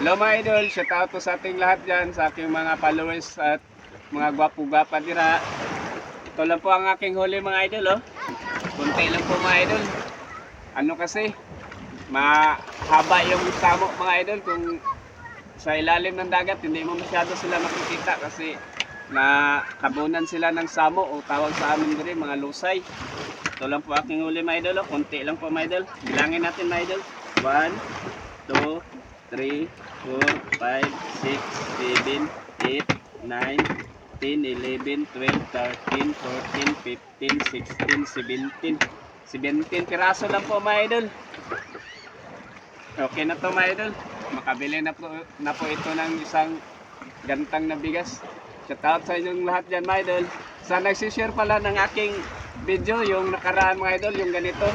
Hello mga idol, shout out po sa ating lahat dyan, sa aking mga followers at mga gwapo-gwapa dira. Ito lang po ang aking huli mga idol, oh. Kunti lang po mga idol. Ano kasi, mahaba yung samo mga idol. Kung sa ilalim ng dagat, hindi mo masyado sila makikita kasi nakabunan sila ng samo o tawag sa amin diri mga lusay. Ito lang po aking huli mga idol, oh. Kunti lang po mga idol. Bilangin natin mga idol. 1, 2, 3, 4, 5, 6, 7, 8, 9, 10, 11, 12, 13, 14, 15, 16, 17. 17 piraso lang po mga idol. Okay na to mga idol. Makabili na po ito ng isang gantang na bigas. Shout out sa inyong lahat dyan mga idol. Sa nagsishare pala ng aking video, yung nakaraan mga idol, yung ganito.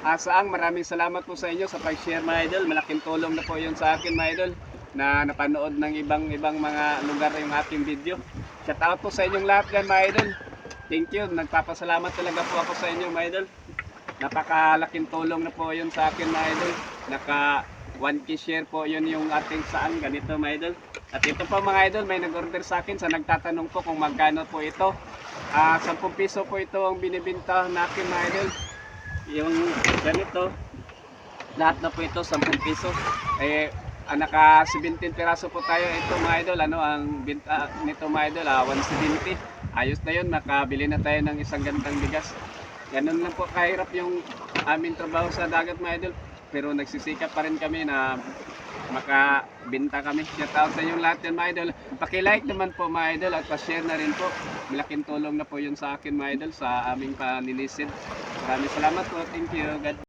Saang maraming salamat po sa inyo sa pag-share mga idol. Malaking tulong na po yun sa akin mga idol, na napanood ng ibang mga lugar yung aking video. Shout out po sa inyong lahat dyan mga idol. Thank you. Nagpapasalamat talaga po ako sa inyo mga idol. Napakalaking tulong na po yun sa akin mga idol. Naka 1K share po yun yung ating saan ganito mga idol. At ito po mga idol, may nag-order sa akin sa nagtatanong po kung magkano po ito. 10 piso po ito ang binibinta na akin mga idol. Yung ganito, lahat na po ito 10 piso. Naka 17 piraso po tayo. Ito mga idol, ano ang binta nito mga idol, 170. Ayos na yun, makabili na tayo ng isang gandang bigas. Ganun lang po kahirap yung aming trabaho sa dagat mga idol, pero nagsisikap pa rin kami na makabinta kami. Shout out sa inyong lahat yan mga idol. Paki-like naman po mga idol at pa-share na rin po. Malaking tulong na po yun sa akin mga idol sa aming paninisid. Maraming salamat po. Thank you. God